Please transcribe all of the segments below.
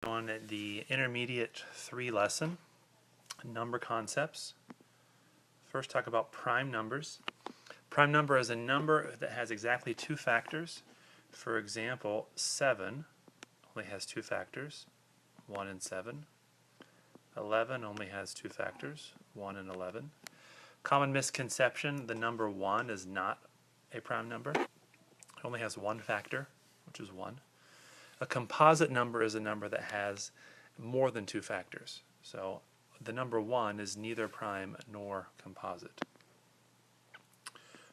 on the intermediate 3 lesson, number concepts. First, talk about prime numbers. Prime number is a number that has exactly 2 factors. For example, 7 only has 2 factors, 1 and 7. 11 only has 2 factors, 1 and 11. Common misconception, the number 1 is not a prime number. It only has 1 factor, which is 1. A composite number is a number that has more than 2 factors. So the number 1 is neither prime nor composite.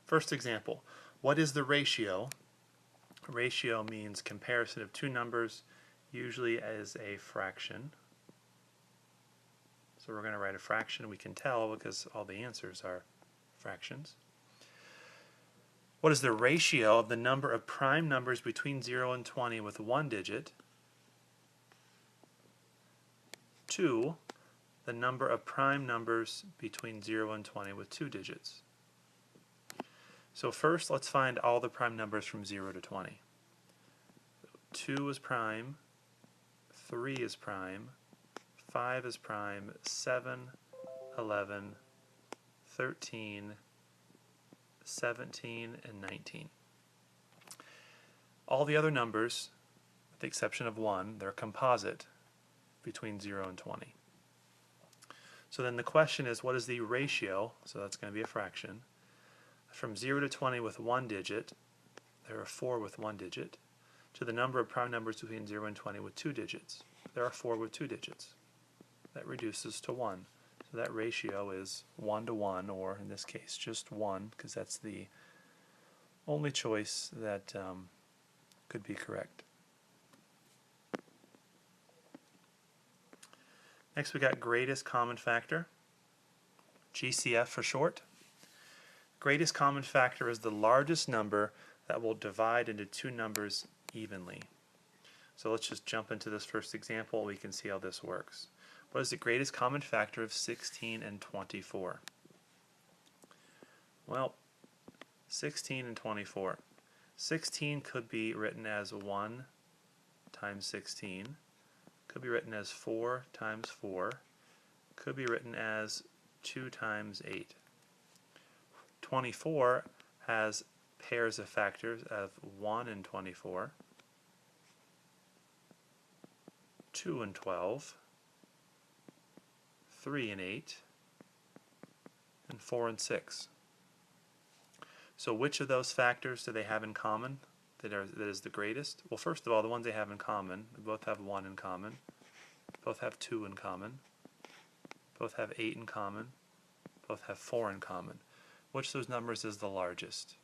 First example, what is the ratio? Ratio means comparison of 2 numbers, usually as a fraction. So we're going to write a fraction. We can tell because all the answers are fractions. What is the ratio of the number of prime numbers between 0 and 20 with 1 digit to the number of prime numbers between 0 and 20 with 2 digits? So first, let's find all the prime numbers from 0 to 20. 2 is prime, 3 is prime, 5 is prime, 7, 11, 13, 17, and 19. All the other numbers, with the exception of 1, they're composite between 0 and 20. So then the question is, what is the ratio, so that's going to be a fraction, from 0 to 20 with 1 digit, there are 4 with 1 digit, to the number of prime numbers between 0 and 20 with 2 digits. There are 4 with 2 digits. That reduces to 1. So that ratio is 1 to 1, or in this case just 1, because that's the only choice that could be correct. Next we got greatest common factor, GCF for short. Greatest common factor is the largest number that will divide into 2 numbers evenly. So let's just jump into this first example. We can see how this works. What is the greatest common factor of 16 and 24? Well, 16 and 24. 16 could be written as 1 times 16. Could be written as 4 times 4. Could be written as 2 times 8. 24 has pairs of factors of 1 and 24, 2 and 12, 3 and 8, and 4 and 6. So which of those factors do they have in common that is the greatest? Well, first of all, the ones they have in common, they both have 1 in common, both have 2 in common, both have 8 in common, both have 4 in common. Which of those numbers is the largest?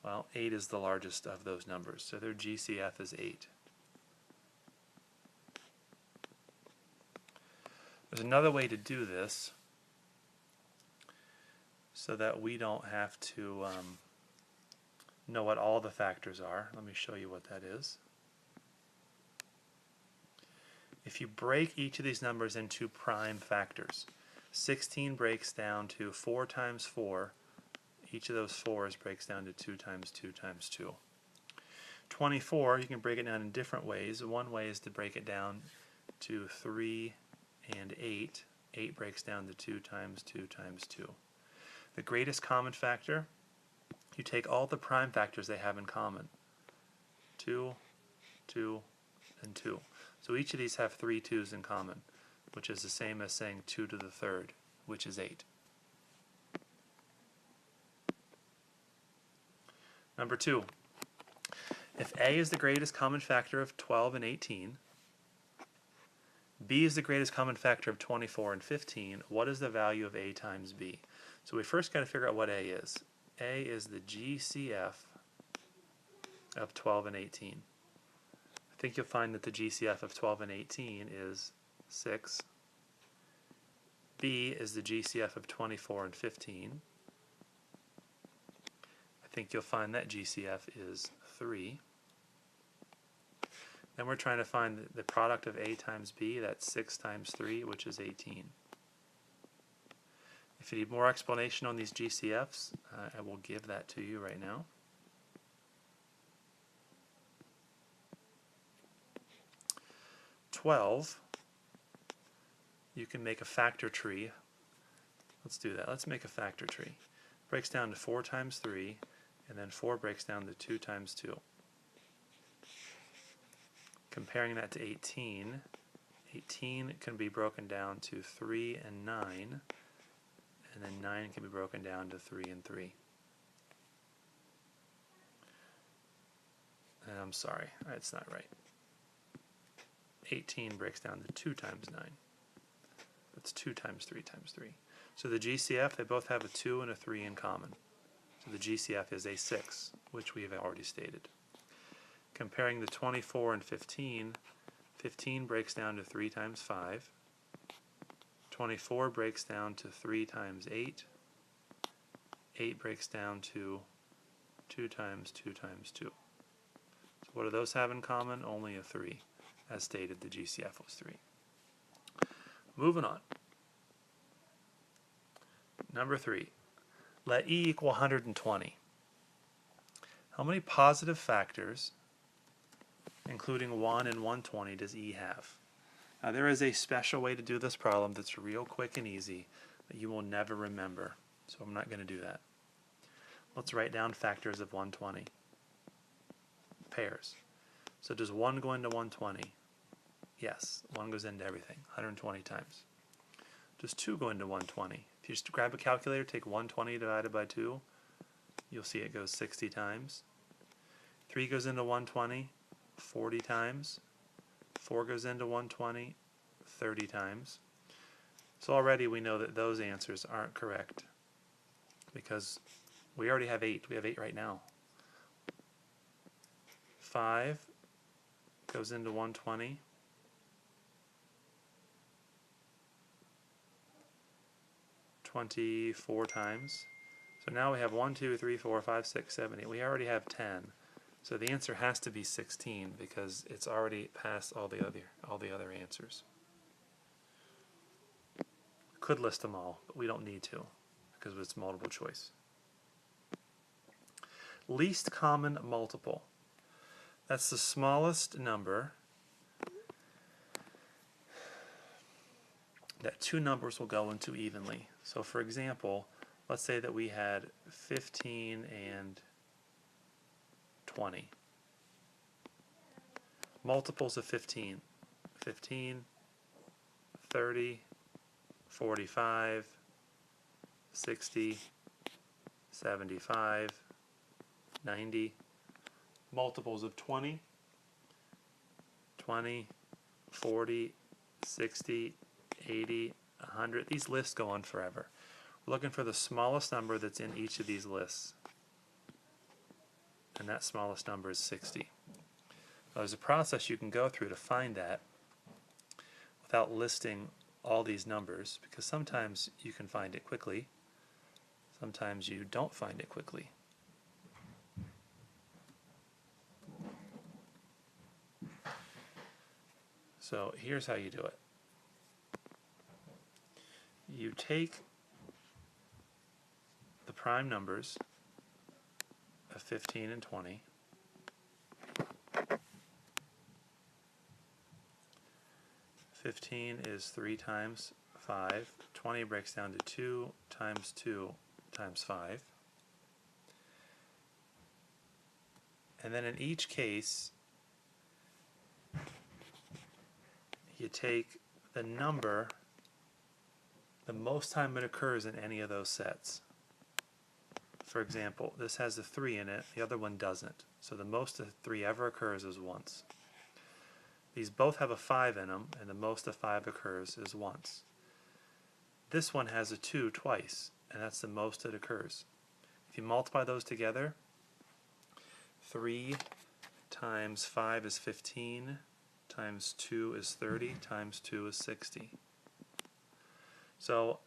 Well, 8 is the largest of those numbers, so their GCF is 8. There's another way to do this so that we don't have to know what all the factors are. Let me show you what that is. If you break each of these numbers into prime factors, 16 breaks down to 4 times 4. Each of those 4s breaks down to 2 times 2 times 2. 24, you can break it down in different ways. One way is to break it down to 3 and 8. 8 breaks down to 2 times 2 times 2. The greatest common factor, you take all the prime factors they have in common. 2, 2, and 2. So each of these have 3 2's in common, which is the same as saying 2 to the third, which is 8. Number 2, if A is the greatest common factor of 12 and 18, B is the greatest common factor of 24 and 15, what is the value of A times B? So we first got to figure out what A is. A is the GCF of 12 and 18. I think you'll find that the GCF of 12 and 18 is 6. B is the GCF of 24 and 15. I think you'll find that GCF is 3. Then we're trying to find the product of A times B. That's 6 times 3, which is 18. If you need more explanation on these GCFs, I will give that to you right now. 12, you can make a factor tree. Let's do that. Let's make a factor tree. Breaks down to 4 times 3, and then 4 breaks down to 2 times 2. Comparing that to 18, 18 can be broken down to 3 and 9, and then 9 can be broken down to 3 and 3. And I'm sorry, that's not right. 18 breaks down to 2 times 9. That's 2 times 3 times 3. So the GCF, they both have a 2 and a 3 in common. So the GCF is a 6, which we have already stated. Comparing the 24 and 15, 15 breaks down to 3 times 5. 24 breaks down to 3 times 8. 8 breaks down to 2 times 2 times 2. So what do those have in common? Only a 3. As stated, the GCF was 3. Moving on. Number 3. Let E equal 120. How many positive factors, including 1 and 120, does E have? Now there is a special way to do this problem that's real quick and easy that you will never remember, so I'm not going to do that. Let's write down factors of 120. Pairs. So does 1 go into 120? Yes, 1 goes into everything, 120 times. Does 2 go into 120? If you just grab a calculator, take 120 divided by 2, you'll see it goes 60 times. 3 goes into 120, 40 times. 4 goes into 120, 30 times. So already we know that those answers aren't correct because we already have 8. We have 8 right now. 5 goes into 120. 24 times. So now we have 1, 2, 3, 4, 5, 6, 7, 8. We already have 10. So the answer has to be 16 because it's already past all the other answers. Could list them all, but we don't need to because it's multiple choice. Least common multiple. That's the smallest number that 2 numbers will go into evenly. So for example, let's say that we had 15 and 20. Multiples of 15. 15, 30, 45, 60, 75, 90. Multiples of 20, 20, 40, 60, 80, 100. These lists go on forever. We're looking for the smallest number that's in each of these lists. And that smallest number is 60. Now, there's a process you can go through to find that without listing all these numbers, because sometimes you can find it quickly, sometimes you don't find it quickly. So here's how you do it. You take the prime numbers of 15 and 20, (15) is 3 times 5, 20 breaks down to 2 times 2 times 5. And then in each case, you take the number the most time it occurs in any of those sets. For example, this has a 3 in it, the other one doesn't. So the most of 3 ever occurs is once. These both have a 5 in them, and the most of 5 occurs is once. This one has a 2 twice, and that's the most it occurs. If you multiply those together, 3 times 5 is 15, times 2 is 30, times 2 is 60. So,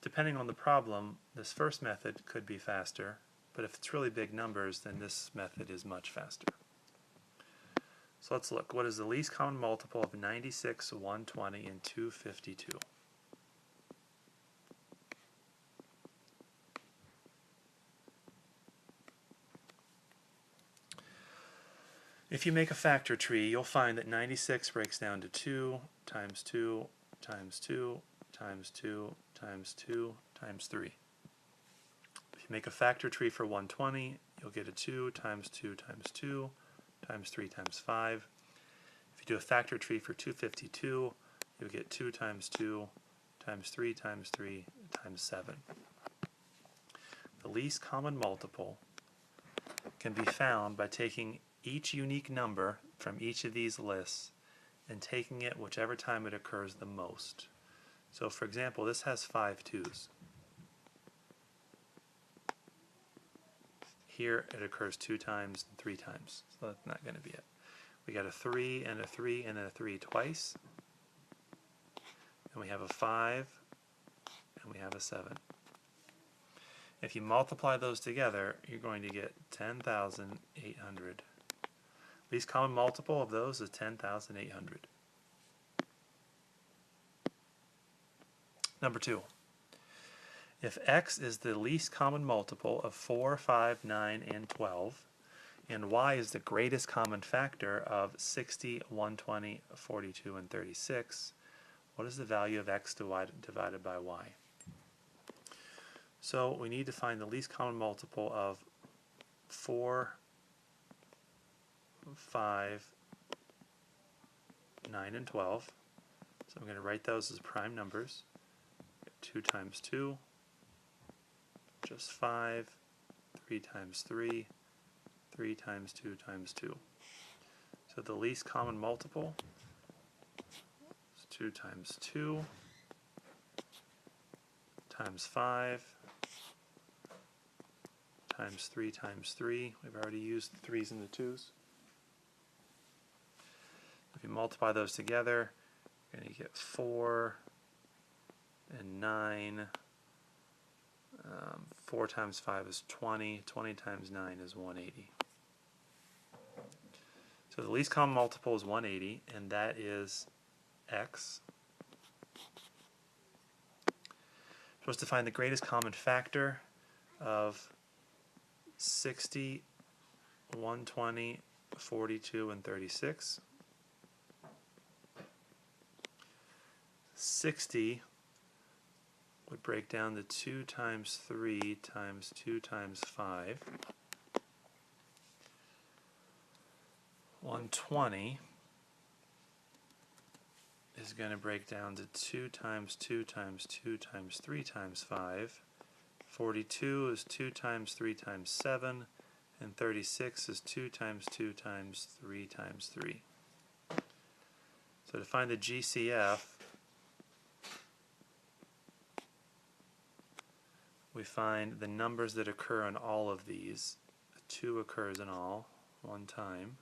depending on the problem, this first method could be faster, but if it's really big numbers, then this method is much faster. So let's look. What is the least common multiple of 96, 120, and 252? If you make a factor tree, you'll find that 96 breaks down to 2 times 2 times 2 times 2 times 2 times 3. If you make a factor tree for 120, you'll get a 2 times 2 times 2 times 3 times 5. If you do a factor tree for 252, you'll get 2 times 2 times 3 times 3 times 7. The least common multiple can be found by taking each unique number from each of these lists and taking it whichever time it occurs the most. So for example, this has 5 2's. Here it occurs 2 times and 3 times, so that's not going to be it. We got a 3 and a 3 and a 3 twice, and we have a 5 and we have a 7. If you multiply those together, you're going to get 10,800. Least common multiple of those is 10,800. Number 2. If x is the least common multiple of 4, 5, 9, and 12, and y is the greatest common factor of 60, 120, 42, and 36, what is the value of x divided by y? So we need to find the least common multiple of 4, 5, 9, and 12. So I'm going to write those as prime numbers. 2 times 2, just 5, 3 times 3, 3 times 2 times 2. So the least common multiple is 2 times 2 times 5 times 3 times 3. We've already used the 3's and the 2's. If you multiply those together, you're going to get 4 and 9. 4 times 5 is 20. 20 times 9 is 180. So the least common multiple is 180, and that is x. We're supposed to find the greatest common factor of 60, 120, 42, and 36. 60 would break down to 2 times 3 times 2 times 5. 120 is going to break down to 2 times 2 times 2 times 3 times 5. 42 is 2 times 3 times 7, and 36 is 2 times 2 times 3 times 3. So to find the GCF, we find the numbers that occur in all of these. A 2 occurs in all, one time.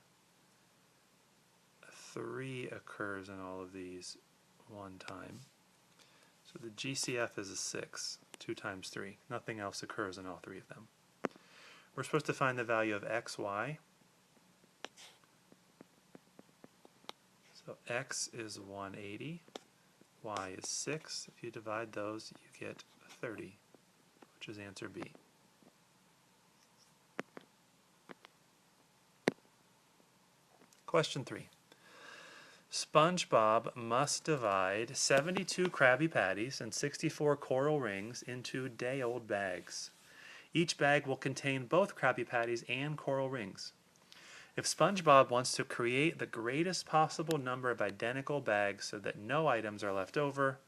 A 3 occurs in all of these, one time. So the GCF is a 6, 2 times 3. Nothing else occurs in all 3 of them. We're supposed to find the value of x, y. So x is 180, y is 6. If you divide those, you get 30. Which is answer B. Question 3. SpongeBob must divide 72 Krabby Patties and 64 coral rings into day-old bags. Each bag will contain both Krabby Patties and coral rings. If SpongeBob wants to create the greatest possible number of identical bags so that no items are left over,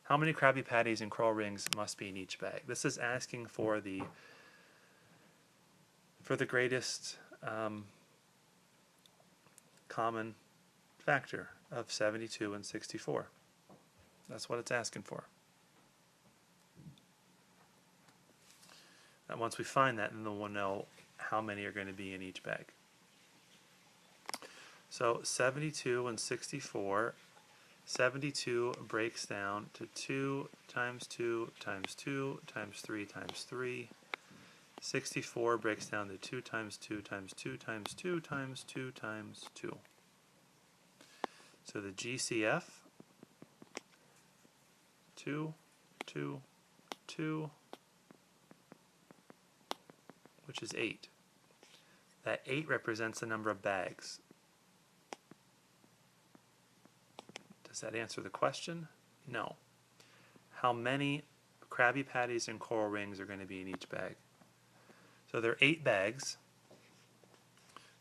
how many Krabby Patties and coral rings must be in each bag? This is asking for the greatest common factor of 72 and 64. That's what it's asking for. And once we find that, then we'll know how many are going to be in each bag. So 72 and 64. 72 breaks down to 2 times 2 times 2 times 3 times 3. 64 breaks down to 2 times 2 times 2 times 2 times 2 times 2. So the GCF, 2, 2, 2, which is 8. That 8 represents the number of bags. Does that answer the question? No. How many Krabby Patties and coral rings are going to be in each bag? So there are 8 bags.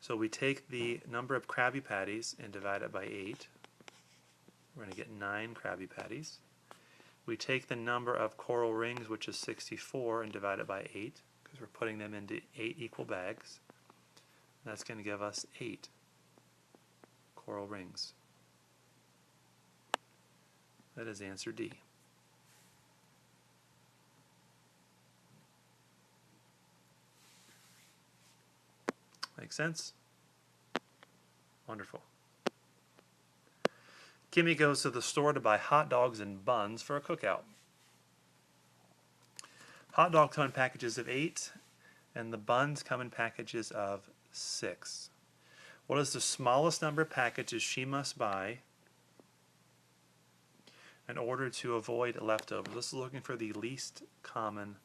So we take the number of Krabby Patties and divide it by 8. We're going to get 9 Krabby Patties. We take the number of coral rings, which is 64, and divide it by 8, because we're putting them into 8 equal bags. That's going to give us 8 coral rings. That is answer D. Make sense? Wonderful. Kimmy goes to the store to buy hot dogs and buns for a cookout. Hot dogs come in packages of 8, and the buns come in packages of 6. What is the smallest number of packages she must buy in order to avoid leftovers? This is looking for the least common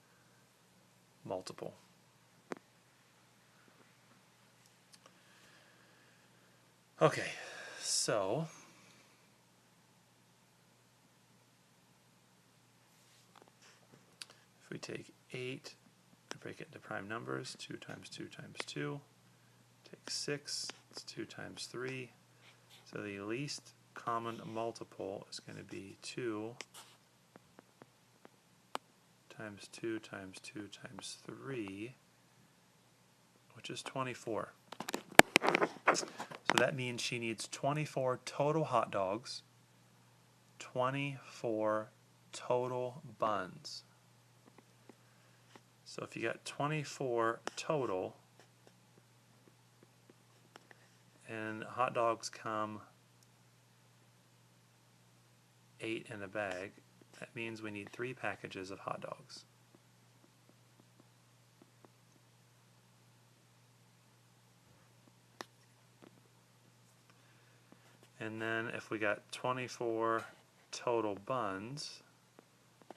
multiple. Okay, so if we take 8 and break it into prime numbers, 2 times 2 times 2, take 6, it's 2 times 3, so the least common multiple is going to be 2 times 2 times 2 times 3, which is 24. So that means she needs 24 total hot dogs, 24 total buns. So if you got 24 total, and hot dogs come 8 in a bag, that means we need 3 packages of hot dogs. And then if we got 24 total buns,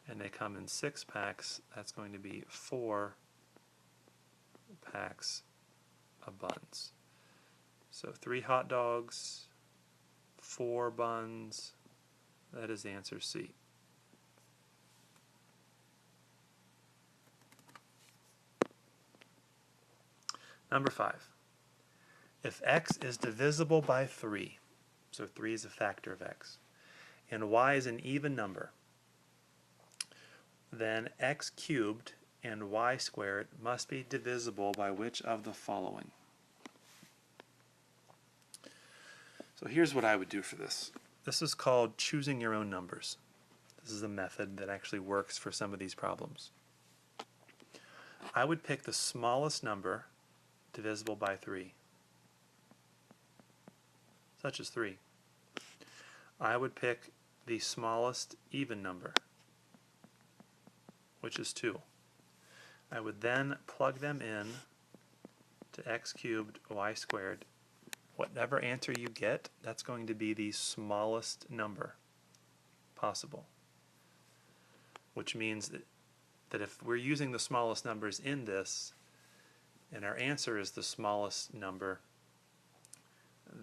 and they come in 6 packs, that's going to be 4 packs of buns. So 3 hot dogs, 4 buns, that is answer C. Number 5. If x is divisible by 3, so 3 is a factor of x, and y is an even number, then x cubed and y squared must be divisible by which of the following? So here's what I would do for this. This is called choosing your own numbers. This is a method that actually works for some of these problems. I would pick the smallest number divisible by 3, such as 3. I would pick the smallest even number, which is 2. I would then plug them in to x cubed y squared. Whatever answer you get, that's going to be the smallest number possible, which means that if we're using the smallest numbers in this, and our answer is the smallest number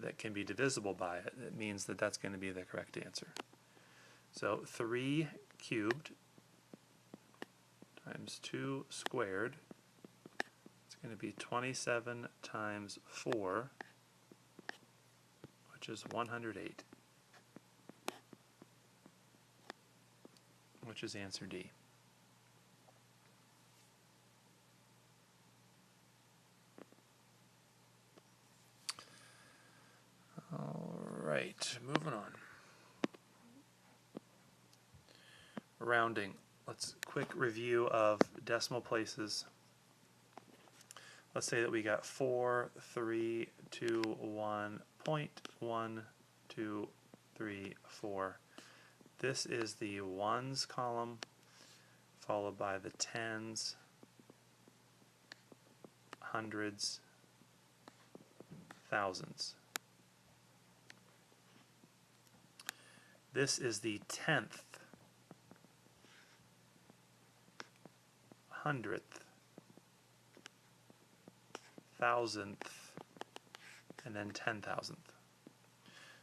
that can be divisible by it, it means that that's going to be the correct answer. So 3 cubed times 2 squared, it's going to be 27 times 4, which is 108, which is answer D. Alright, moving on. Rounding. Let's quick review of decimal places. Let's say that we got 4, 3, 2, 1, 0.1, 2, 3, 4. This is the ones column, followed by the tens, hundreds, thousands. This is the 10th, 100th, thousandth, and then 10,000th.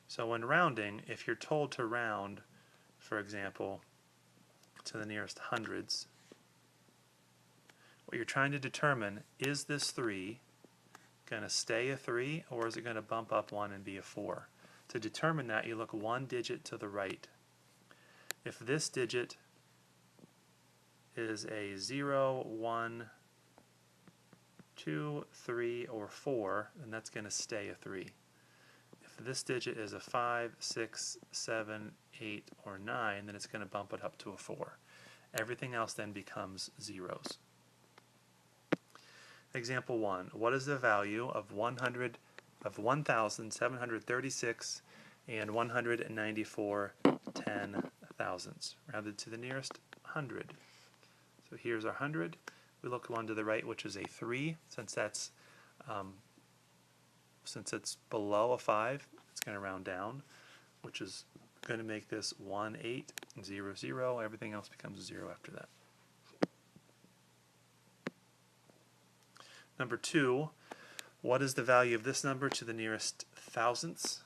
So when rounding, if you're told to round, for example, to the nearest hundreds, what you're trying to determine, is this 3 going to stay a 3, or is it going to bump up 1 and be a 4? To determine that, you look 1 digit to the right. If this digit is a 0, 1, 2, 3, or 4, then that's going to stay a 3. If this digit is a 5, 6, 7, 8, or 9, then it's going to bump it up to a 4. Everything else then becomes zeros. Example 1. What is the value of 1,736 and 194 10,000ths? Rounded to the nearest 100. So here's our 100. We look one to the right, which is a 3. Since it's below a 5, it's going to round down, which is going to make this 1, 8, 0, 0. Everything else becomes 0 after that. Number 2, what is the value of this number to the nearest thousandths?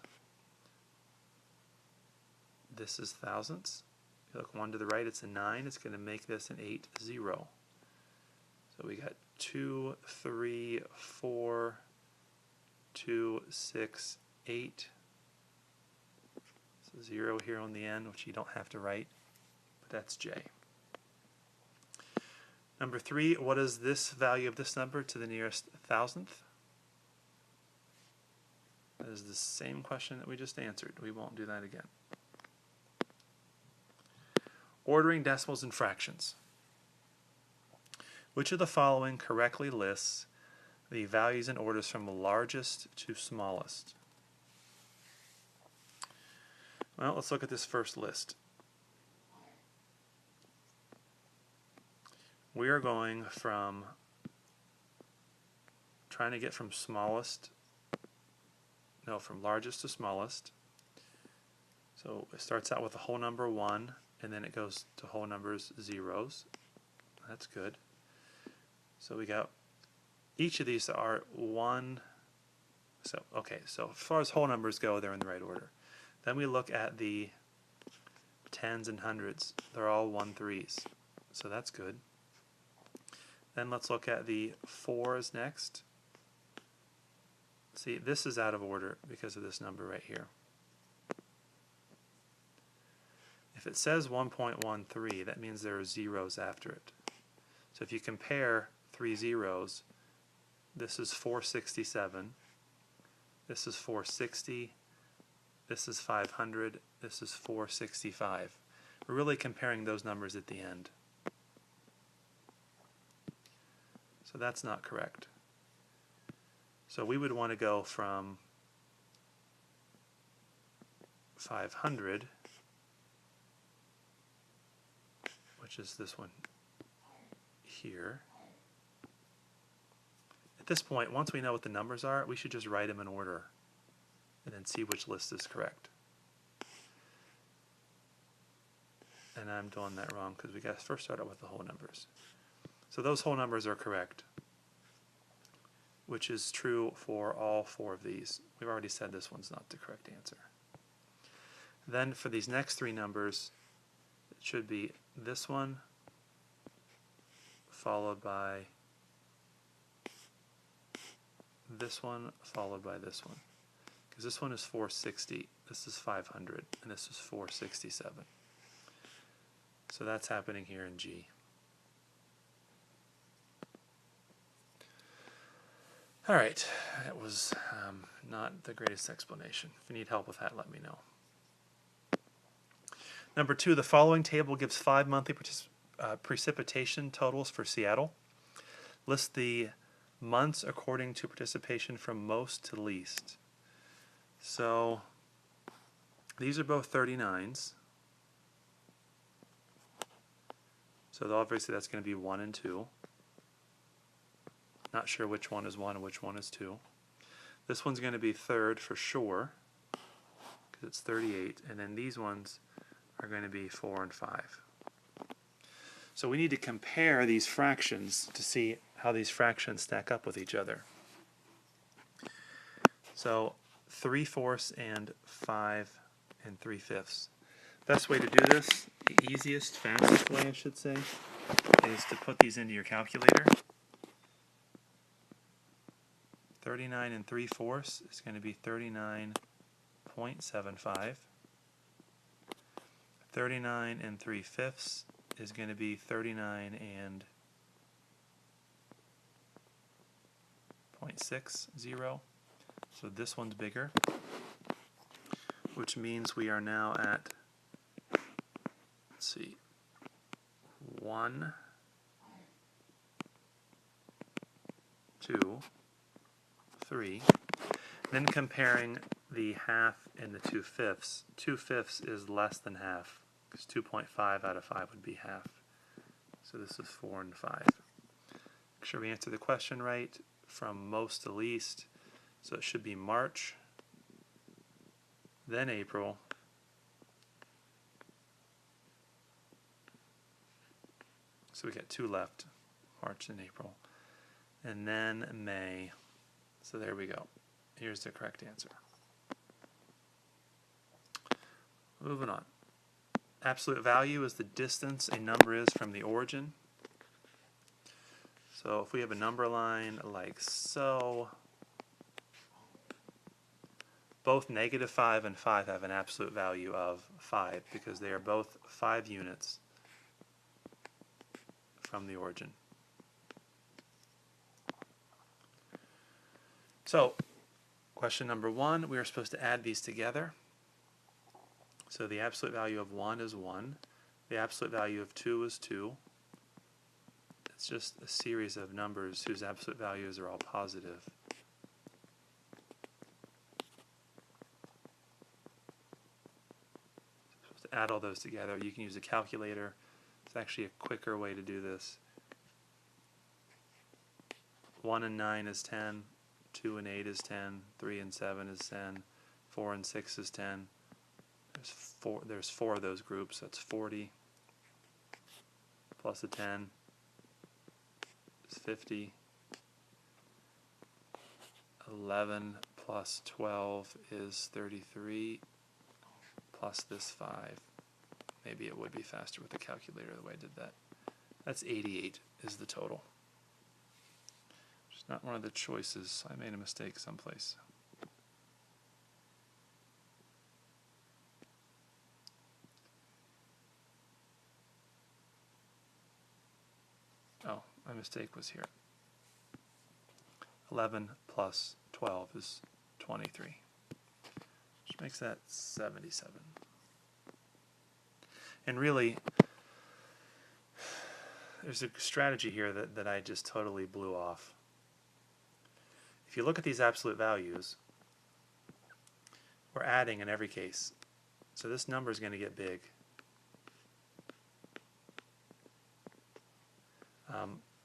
This is thousandths. If you look one to the right, it's a 9. It's going to make this an 8, 0. So we got 2, 3, 4, 2, 6, 8. So 0 here on the end, which you don't have to write, but that's J. Number 3, what is this value of this number to the nearest thousandth? That is the same question that we just answered. We won't do that again. Ordering decimals and fractions. Which of the following correctly lists the values and orders from largest to smallest? Well, let's look at this first list. We are going from trying to get from largest to smallest. So it starts out with a whole number 1, and then it goes to whole numbers zeros. That's good. So we got each of these are 1. So as far as whole numbers go, they're in the right order. Then we look at the tens and hundreds. They're all 1/3s. So that's good. Then let's look at the 4s next. See, this is out of order because of this number right here. If it says 1.13, that means there are zeros after it. So if you compare 3 zeros, this is 467, this is 460, this is 500, this is 465. We're really comparing those numbers at the end. So that's not correct. So we would want to go from 500, which is this one here. At this point, once we know what the numbers are, we should just write them in order and then see which list is correct. And I'm doing that wrong because we got to first start out with the whole numbers. So those whole numbers are correct, which is true for all 4 of these. We've already said this one's not the correct answer. Then for these next 3 numbers, it should be this one followed by this one followed by this one. Because this one is 460, this is 500, and this is 467. So that's happening here in G. All right, that was not the greatest explanation. If you need help with that, let me know. Number 2, the following table gives 5 monthly precipitation totals for Seattle. List the months according to participation from most to least. So these are both 39s. So obviously that's going to be 1 and 2. Not sure which one is 1 and which one is 2. This one's going to be third for sure, because it's 38, and then these ones are going to be 4 and 5. So we need to compare these fractions to see how these fractions stack up with each other. So 3/4 and 5 3/5. Best way to do this, the easiest, fastest way I should say, is to put these into your calculator. 39 3/4 is going to be 39.75. 39 3/5 is going to be 39 0.60. So this one's bigger, which means we are now at, let's see, 1, 2, 3. Then comparing the half and the 2/5. 2/5 is less than half, because 2.5 out of 5 would be half. So this is 4 and 5. Make sure we answer the question right from most to least. So it should be March, then April, so we got 2 left, March and April, and then May. So there we go. Here's the correct answer. Moving on. Absolute value is the distance a number is from the origin. So if we have a number line like so, both -5 and 5 have an absolute value of 5 because they are both 5 units from the origin. So, question number 1, we are supposed to add these together. So the absolute value of 1 is 1. The absolute value of 2 is 2. It's just a series of numbers whose absolute values are all positive. Supposed to add all those together. You can use a calculator. It's actually a quicker way to do this. 1 and 9 is 10. 2 and 8 is 10. 3 and 7 is 10. 4 and 6 is 10. There's 4 of those groups. That's 40. Plus a 10 is 50. 11 plus 12 is 33. Plus this 5. Maybe it would be faster with the calculator the way I did that. That's 88 is the total. It's not one of the choices. I made a mistake someplace. Oh, my mistake was here. 11 plus 12 is 23, which makes that 77. And really, there's a strategy here that I just totally blew off. If you look at these absolute values, we're adding in every case. So this number is going to get big.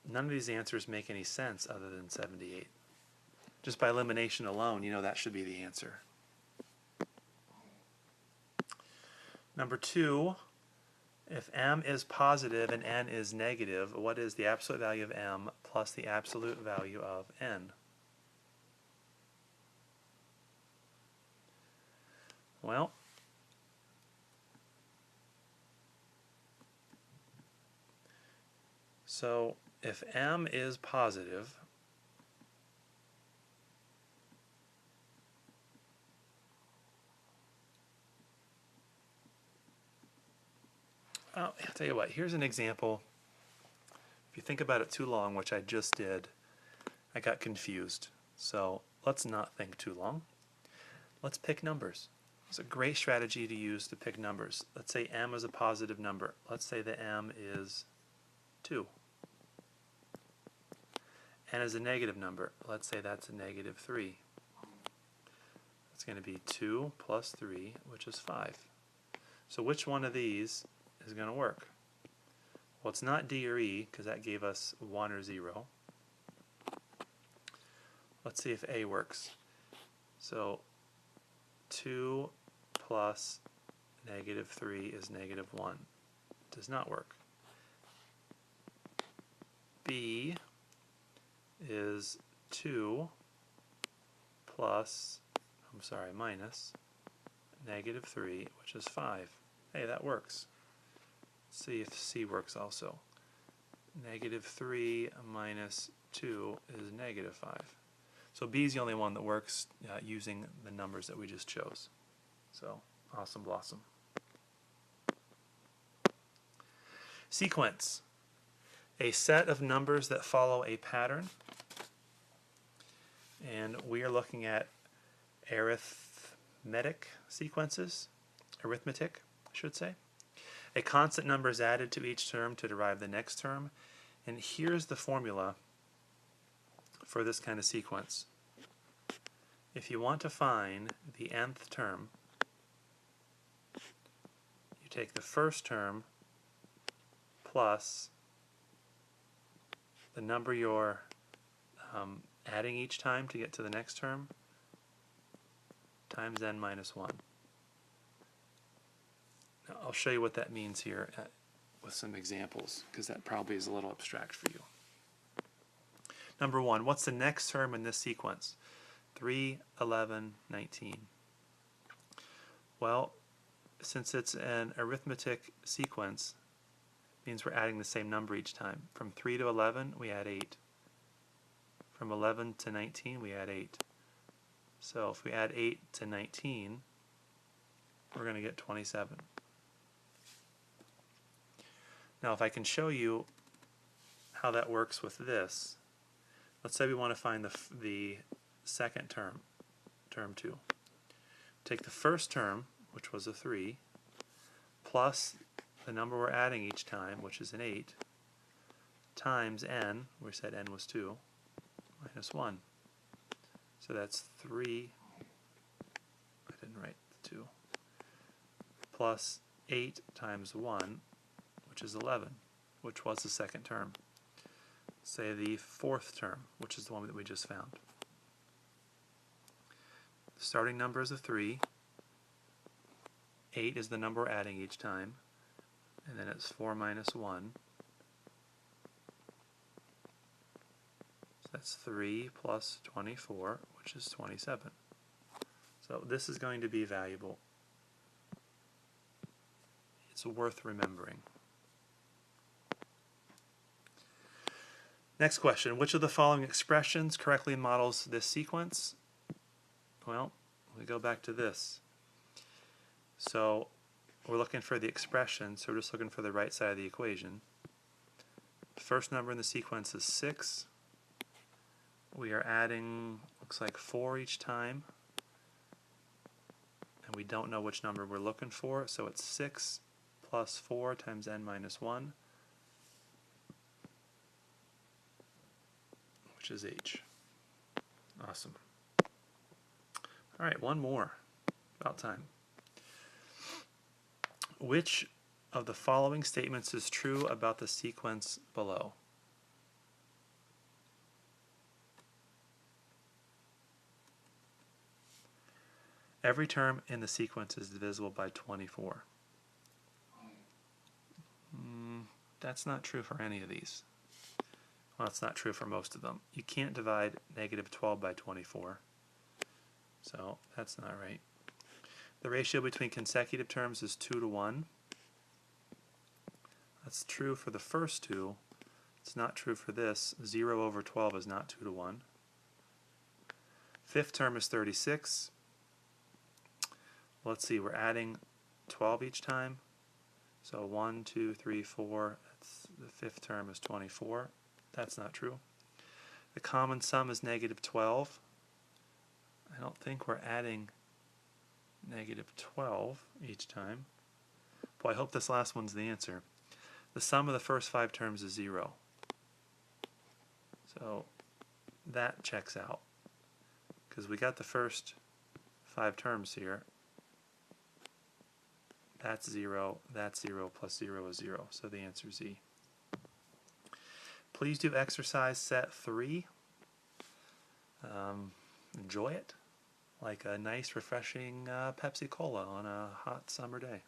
None of these answers make any sense other than 78. Just by elimination alone, you know that should be the answer. Number 2, if m is positive and n is negative, what is the absolute value of m plus the absolute value of n? Well, so if m is positive, I'll tell you what, here's an example. If you think about it too long, which I just did, I got confused. So let's not think too long. Let's pick numbers. It's a great strategy to use to pick numbers. Let's say m is a positive number. Let's say that m is 2. N is a negative number. Let's say that's a negative 3. It's going to be 2 plus 3, which is 5. So which one of these is going to work? Well, it's not D or E, because that gave us 1 or 0. Let's see if A works. So 2 plus negative 3 is negative 1. Does not work. B is 2 minus negative 3, which is 5. Hey, that works. Let's see if C works also. Negative 3 minus 2 is negative 5. So B is the only one that works using the numbers that we just chose. So, awesome blossom. Sequence. A set of numbers that follow a pattern. And we are looking at arithmetic sequences. Arithmetic, I should say. A constant number is added to each term to derive the next term. And here's the formula for this kind of sequence. If you want to find the nth term, you take the first term plus the number you're adding each time to get to the next term times n minus 1. Now, I'll show you what that means here with some examples, because that probably is a little abstract for you. Number 1, what's the next term in this sequence? 3, 11, 19. Well, since it's an arithmetic sequence, it means we're adding the same number each time. From 3 to 11, we add 8. From 11 to 19, we add 8. So if we add 8 to 19, we're going to get 27. Now if I can show you how that works with this, let's say we want to find the second term, term 2. Take the first term, which was a 3, plus the number we're adding each time, which is an 8, times n, we said n was 2, minus 1. So that's 3, I didn't write the 2, plus 8 times 1, which is 11, which was the second term. Say the fourth term, which is the one that we just found. The starting number is a 3, 8 is the number we're adding each time, and then it's 4 minus 1. So that's 3 plus 24, which is 27. So this is going to be valuable. It's worth remembering. Next question, which of the following expressions correctly models this sequence? Well, we go back to this. So we're looking for the expression, so we're just looking for the right side of the equation. The first number in the sequence is 6. We are adding, looks like 4 each time. And we don't know which number we're looking for, so it's 6 plus 4 times n minus 1, which is h. Awesome. All right, one more. About time. Which of the following statements is true about the sequence below? Every term in the sequence is divisible by 24. That's not true for any of these. Well, it's not true for most of them. You can't divide negative 12 by 24. So that's not right. The ratio between consecutive terms is 2 to 1. That's true for the first two. It's not true for this. 0 over 12 is not 2 to 1. Fifth term is 36. Let's see, we're adding 12 each time. So 1, 2, 3, 4. The fifth term is 24. That's not true. The common sum is negative 12. I don't think we're adding negative 12 each time. Boy, I hope this last one's the answer. The sum of the first 5 terms is 0. So that checks out, because we got the first 5 terms here. That's 0, plus 0 is 0. So the answer is E. Please do exercise set 3. Enjoy it like a nice, refreshing Pepsi Cola on a hot summer day.